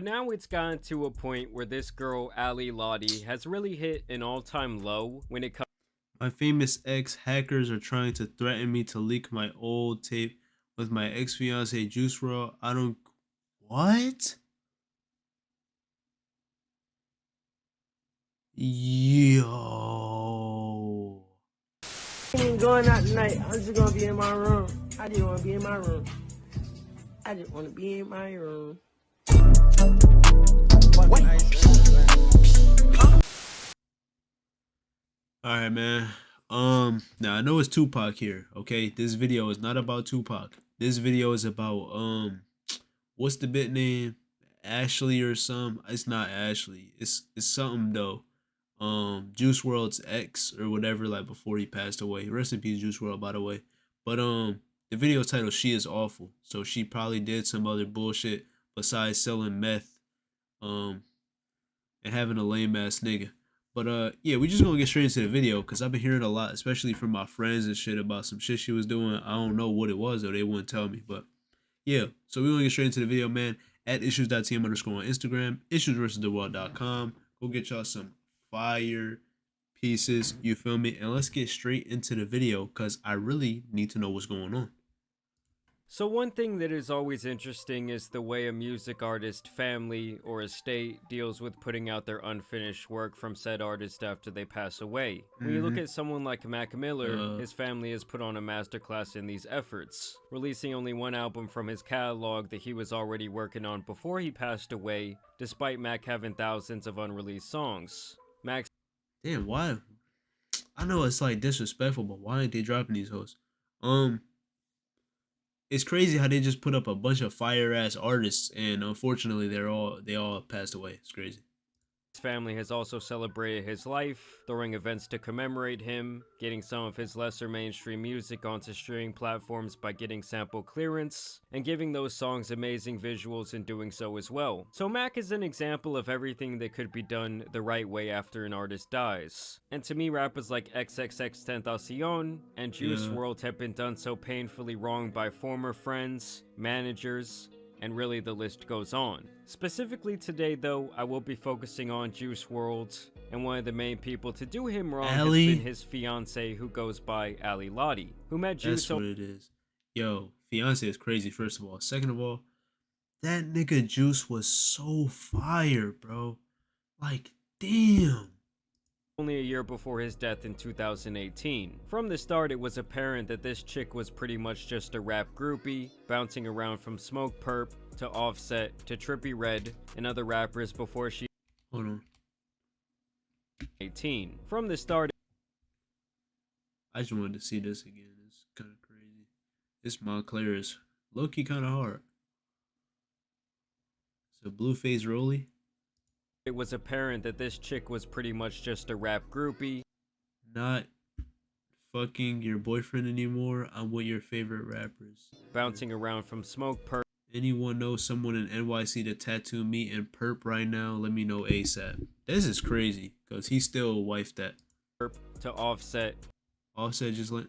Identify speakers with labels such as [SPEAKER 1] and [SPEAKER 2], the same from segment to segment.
[SPEAKER 1] Now it's gotten to a point where this girl, Ali Lottie, has really hit an all-time low when it comes.
[SPEAKER 2] My famous ex hackers are trying to threaten me to leak my old tape with my ex fiance Juice WRLD. I don't. What? Yo.
[SPEAKER 3] Ain't going out tonight. I'm just gonna be in my room. I just wanna be in my room. I just wanna be in my room.
[SPEAKER 2] Alright, man. Now I know it's Tupac here, okay? This video is not about Tupac. This video is about what's the bit name? Ashley or some. It's not Ashley. It's something though. Juice WRLD's ex or whatever, like before he passed away. Rest in peace, Juice WRLD, by the way. But the video title, She Is Awful. So she probably did some other bullshit besides selling meth, and having a lame ass nigga. But yeah, we just gonna get straight into the video because I've been hearing a lot, especially from my friends and shit, about some shit she was doing. I don't know what it was though, they wouldn't tell me. But yeah, so we're gonna get straight into the video, man. At issues.tm underscore on Instagram, issuesversustheworld.com. Go get y'all some fire pieces, you feel me? And let's get straight into the video because I really need to know what's going on.
[SPEAKER 1] So one thing that is always interesting is the way a music artist family or estate deals with putting out their unfinished work from said artist after they pass away. When you look at someone like Mac Miller, his family has put on a masterclass in these efforts, releasing only one album from his catalog that he was already working on before he passed away, despite Mac having thousands of unreleased songs. Mac's
[SPEAKER 2] Damn, why? I know it's like disrespectful, but why ain't they dropping these hoes? It's crazy how they just put up a bunch of fire ass artists, and unfortunately, they all passed away. It's crazy.
[SPEAKER 1] family has also celebrated his life, throwing events to commemorate him, getting some of his lesser mainstream music onto streaming platforms by getting sample clearance, and giving those songs amazing visuals in doing so as well. So Mac is an example of everything that could be done the right way after an artist dies. And to me, rappers like XXXTentacion and Juice WRLD have been done so painfully wrong by former friends, managers, and really the list goes on. Specifically today though, I will be focusing on Juice WRLD, and one of the main people to do him wrong has been his fiance who goes by Ali Lottie, who met Juice.
[SPEAKER 2] That's what it is. Yo, fiance is crazy, first of all. Second of all, that nigga Juice was so fire, bro. Like, damn.
[SPEAKER 1] Only a year before his death in 2018. From the start, it was apparent that this chick was pretty much just a rap groupie, bouncing around from Smoke Perp to Offset to Trippie Redd and other rappers before she.
[SPEAKER 2] Hold on.
[SPEAKER 1] 18. From the start,
[SPEAKER 2] I just wanted to see this again. It's kind of crazy. This Montclair is low-key kind of hard. It's a Blueface Rolly.
[SPEAKER 1] it was apparent that this chick was pretty much just a rap groupie.
[SPEAKER 2] Not fucking your boyfriend anymore. I'm with your favorite rappers.
[SPEAKER 1] Bouncing around from Smoke Perp.
[SPEAKER 2] Anyone know someone in NYC to tattoo me and Perp right now? Let me know ASAP. This is crazy because he still wifed that.
[SPEAKER 1] Perp to Offset.
[SPEAKER 2] Offset just like,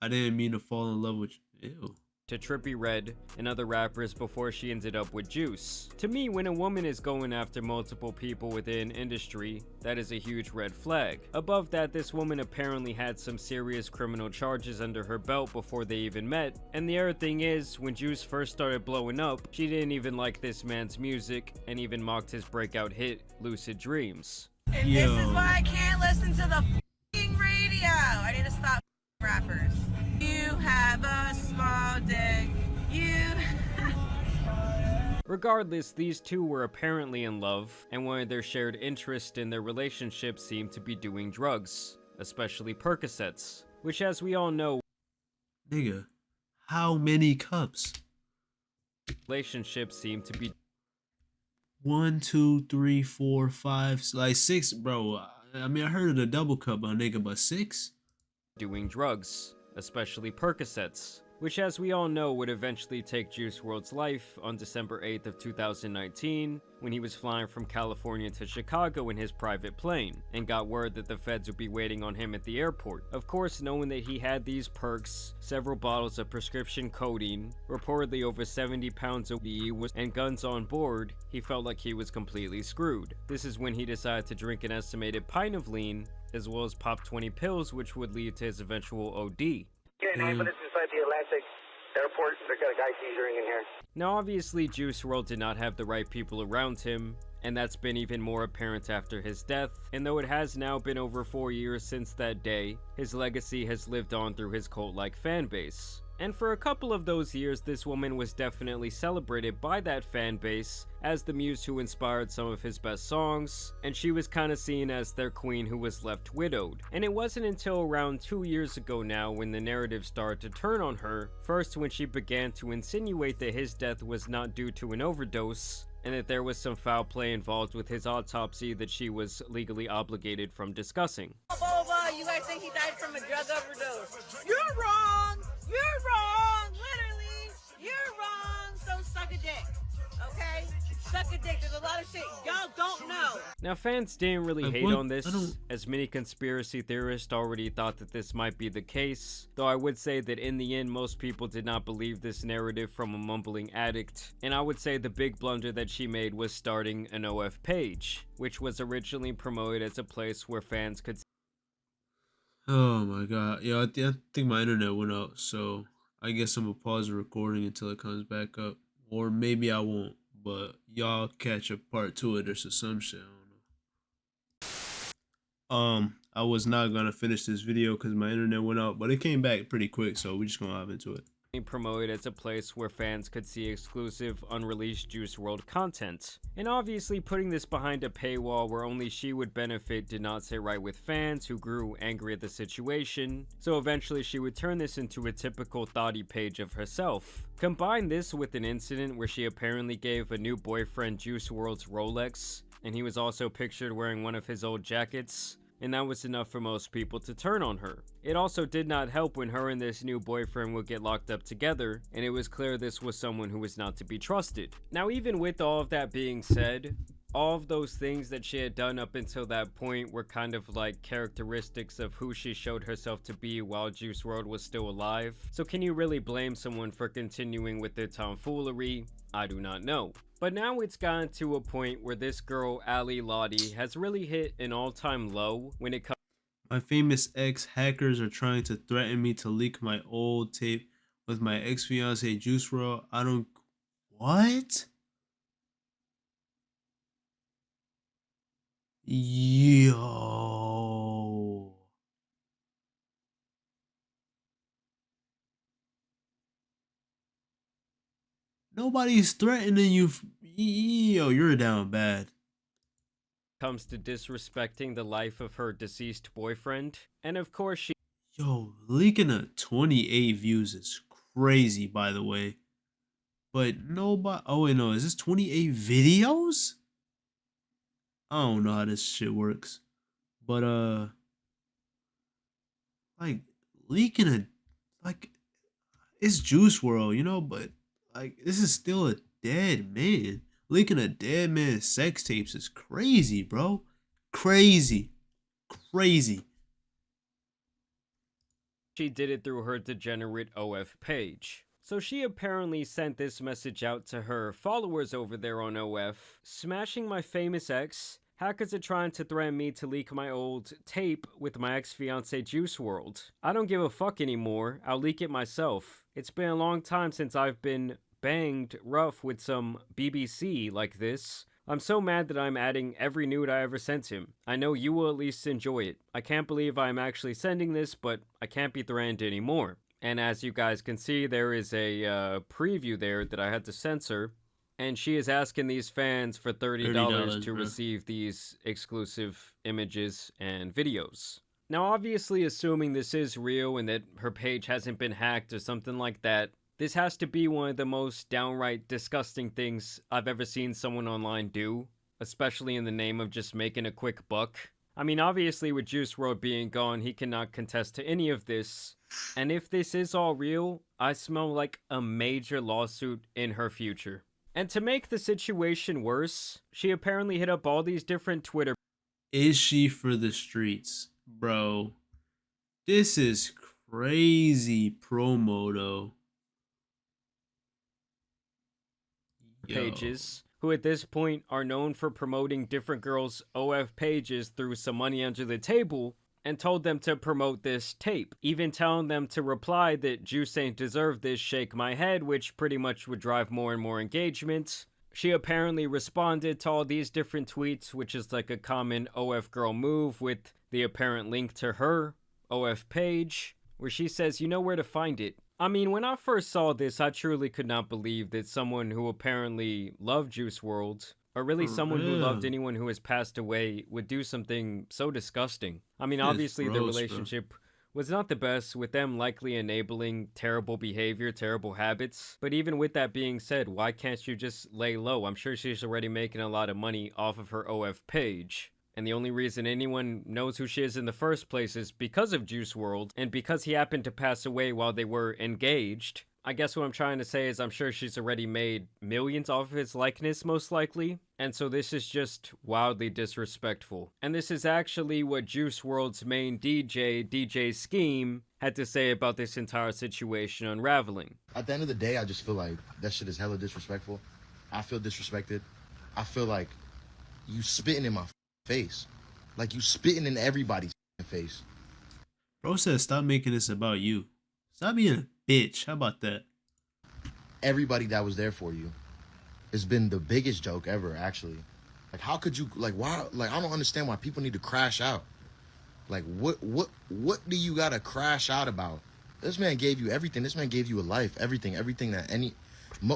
[SPEAKER 2] I didn't mean to fall in love with you. Ew.
[SPEAKER 1] To Trippie Redd and other rappers before she ended up with Juice. To me, when a woman is going after multiple people within industry, that is a huge red flag. Above that, this woman apparently had some serious criminal charges under her belt before they even met. And the other thing is, when Juice first started blowing up, she didn't even like this man's music and even mocked his breakout hit, Lucid Dreams.
[SPEAKER 4] And this is why I can't listen to the f***ing radio. I need to stop rappers. You have a small dick.
[SPEAKER 1] Regardless, these two were apparently in love, and one of their shared interests in their relationship seemed to be doing drugs, especially Percocets, which as we all know,
[SPEAKER 2] Nigga, how many cups?
[SPEAKER 1] relationships seem to be
[SPEAKER 2] 1, 2, 3, 4, 5, like 6, bro. I mean, I heard of the double cup, my nigga, but 6?
[SPEAKER 1] doing drugs, especially Percocets, which as we all know would eventually take Juice WRLD's life on December 8th of 2019 when he was flying from California to Chicago in his private plane and got word that the feds would be waiting on him at the airport. Of course, knowing that he had these perks, several bottles of prescription codeine, reportedly over 70 pounds of weed, and guns on board, he felt like he was completely screwed. This is when he decided to drink an estimated pint of lean, as well as pop 20 pills, which would lead to his eventual OD.
[SPEAKER 5] Okay, 9 minutes inside the Atlantic Airport. They got a guy seizing in here.
[SPEAKER 1] Now obviously Juice WRLD did not have the right people around him, and that's been even more apparent after his death, and though it has now been over 4 years since that day, his legacy has lived on through his cult-like fan base. And for a couple of those years, this woman was definitely celebrated by that fan base as the muse who inspired some of his best songs, and she was kinda seen as their queen who was left widowed. And it wasn't until around 2 years ago now when the narrative started to turn on her, first when she began to insinuate that his death was not due to an overdose, and that there was some foul play involved with his autopsy that she was legally obligated from discussing.
[SPEAKER 4] You guys think he died from a drug overdose? You're wrong! You're wrong! Literally, you're wrong! So suck a dick, okay? Suck a dick. There's a lot of shit y'all don't know.
[SPEAKER 1] Now fans didn't really hate
[SPEAKER 2] what?
[SPEAKER 1] on this, as many conspiracy theorists already thought that this might be the case, though I would say that in the end most people did not believe this narrative from a mumbling addict, and I would say the big blunder that she made was starting an OF page, which was originally promoted as a place where fans could.
[SPEAKER 2] Oh my god. Yeah, I think my internet went out, so I guess I'm gonna pause the recording until it comes back up. Or maybe I won't, but y'all catch a part 2 of this or some shit. I don't know. I was not gonna finish this video because my internet went out, but it came back pretty quick, so we're just gonna hop into it.
[SPEAKER 1] Promoted as a place where fans could see exclusive, unreleased Juice WRLD content. And obviously putting this behind a paywall where only she would benefit did not sit right with fans who grew angry at the situation, so eventually she would turn this into a typical thoughty page of herself. Combine this with an incident where she apparently gave a new boyfriend Juice WRLD's Rolex, and he was also pictured wearing one of his old jackets, and that was enough for most people to turn on her. It also did not help when her and this new boyfriend would get locked up together, and it was clear this was someone who was not to be trusted. Now even with all of that being said, all of those things that she had done up until that point were kind of like characteristics of who she showed herself to be while Juice WRLD was still alive. So can you really blame someone for continuing with their tomfoolery? I do not know. But now it's gotten to a point where this girl, Ali Lottie, has really hit an all-time low when it comes.
[SPEAKER 2] My famous ex hackers are trying to threaten me to leak my old tape with my ex-fiance Juice WRLD. I don't. What? Yo. Nobody's threatening you. Yo, you're down bad.
[SPEAKER 1] Comes to disrespecting the life of her deceased boyfriend. And of course she.
[SPEAKER 2] Yo, leaking a 28 views is crazy, by the way. But nobody. Oh, wait, no. Is this 28 videos? I don't know how this shit works. But, like, leaking a. Like, it's Juice WRLD, you know? But, like, this is still a dead man. Leaking a dead man's sex tapes is crazy, bro. Crazy. Crazy.
[SPEAKER 1] She did it through her degenerate OF page. So she apparently sent this message out to her followers over there on OF. Smashing my famous ex. Hackers are trying to threaten me to leak my old tape with my ex-fiance Juice WRLD. I don't give a fuck anymore. I'll leak it myself. It's been a long time since I've been banged rough with some BBC like this. I'm so mad that I'm adding every nude I ever sent him. I know you will at least enjoy it. I can't believe I'm actually sending this, but I can't be threatened anymore. And as you guys can see, there is a preview there that I had to censor. And she is asking these fans for $30 to receive these exclusive images and videos. Now obviously assuming this is real and that her page hasn't been hacked or something like that, this has to be one of the most downright disgusting things I've ever seen someone online do, especially in the name of just making a quick buck. I mean, obviously with Juice WRLD being gone, he cannot contest to any of this, And if this is all real, I smell like a major lawsuit in her future. And to make the situation worse, she apparently hit up all these different Twitter.
[SPEAKER 2] Is she for the streets? Bro, this is crazy promo though.
[SPEAKER 1] Pages, who at this point are known for promoting different girls' OF pages through some money under the table, and told them to promote this tape, even telling them to reply that Juice ain't deserve this shake my head, which pretty much would drive more and more engagement. She apparently responded to all these different tweets, which is like a common OF girl move, with the apparent link to her OF page, where she says, you know where to find it. I mean, when I first saw this, I truly could not believe that someone who apparently loved Juice WRLD, or really someone who loved anyone who has passed away, would do something so disgusting. I mean, obviously the relationship was not the best, with them likely enabling terrible behavior, terrible habits. But even with that being said, why can't you just lay low? I'm sure she's already making a lot of money off of her OF page. And the only reason anyone knows who she is in the first place is because of Juice WRLD, and because he happened to pass away while they were engaged. I guess what I'm trying to say is I'm sure she's already made millions off of his likeness, most likely. And so this is just wildly disrespectful. And this is actually what Juice WRLD's main DJ Scheme, had to say about this entire situation unraveling.
[SPEAKER 6] At the end of the day, I just feel like that shit is hella disrespectful. I feel disrespected. I feel like you spitting in my face. Like you spitting in everybody's face.
[SPEAKER 2] Bro says stop making this about you. Stop being a bitch. How about that?
[SPEAKER 6] Everybody that was there for you. It's been the biggest joke ever, actually. Like, how could you, like, why, like, I don't understand why people need to crash out. Like, what do you gotta crash out about? This man gave you everything. This man gave you a life, everything that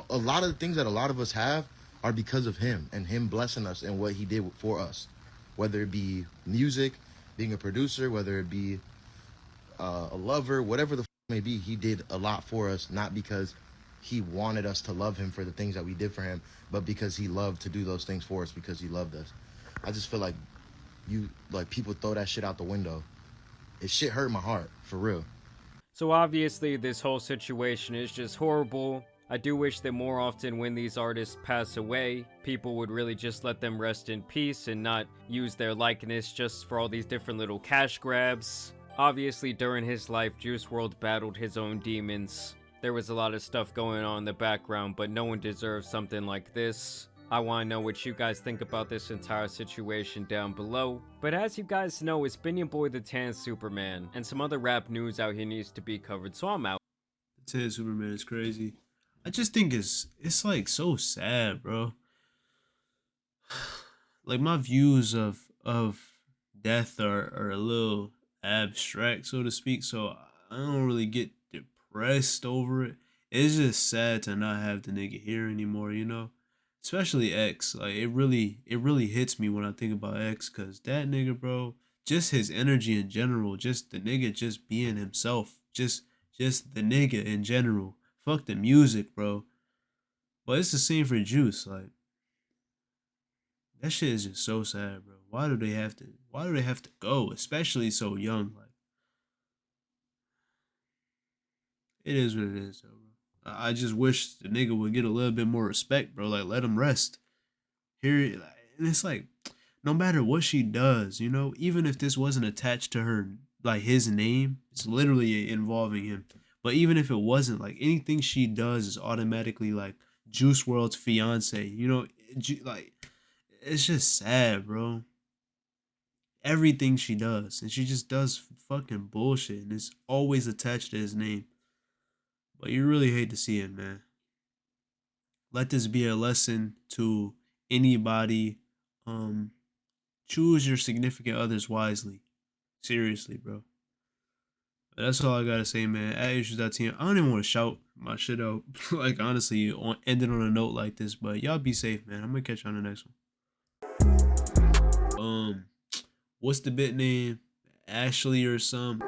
[SPEAKER 6] a lot of the things that a lot of us have are because of him and him blessing us and what he did for us. Whether it be music, being a producer, whether it be a lover, whatever the may be, he did a lot for us, not because he wanted us to love him for the things that we did for him, but because he loved to do those things for us because he loved us. I just feel like people throw that shit out the window. It shit hurt my heart, for real.
[SPEAKER 1] So obviously this whole situation is just horrible. I do wish that more often when these artists pass away, people would really just let them rest in peace and not use their likeness just for all these different little cash grabs. Obviously, during his life, Juice WRLD battled his own demons. There was a lot of stuff going on in the background, but no one deserves something like this. I want to know what you guys think about this entire situation down below. But as you guys know, it's been your boy the Tan Superman, and some other rap news out here needs to be covered, so I'm out.
[SPEAKER 2] The Tan Superman is crazy. I just think it's like so sad, bro. Like my views of death are a little abstract, so to speak, so I don't really get depressed over it. It's just sad to not have the nigga here anymore, you know, especially X. Like it really hits me when I think about X, because that nigga, bro, just his energy in general, just the nigga just being himself, just the nigga in general. Fuck the music, bro. But it's the same for Juice. Like that shit is just so sad, bro. Why do they have to go, especially so young? Like it is what it is, though, bro. I just wish the nigga would get a little bit more respect, bro. Like let him rest. Here, and it's like no matter what she does, you know, even if this wasn't attached to her, like his name, it's literally involving him. But even if it wasn't, like anything she does is automatically like Juice WRLD's fiance, you know, like it's just sad, bro. Everything she does, and she just does fucking bullshit, and it's always attached to his name. But you really hate to see it, man. Let this be a lesson to anybody. Choose your significant others wisely. Seriously, bro. But that's all I gotta say, man. At issues.team. I don't even want to shout my shit out. Like, honestly, ending on a note like this. But y'all be safe, man. I'm gonna catch you on the next one. What's the bit name? Ashley or something.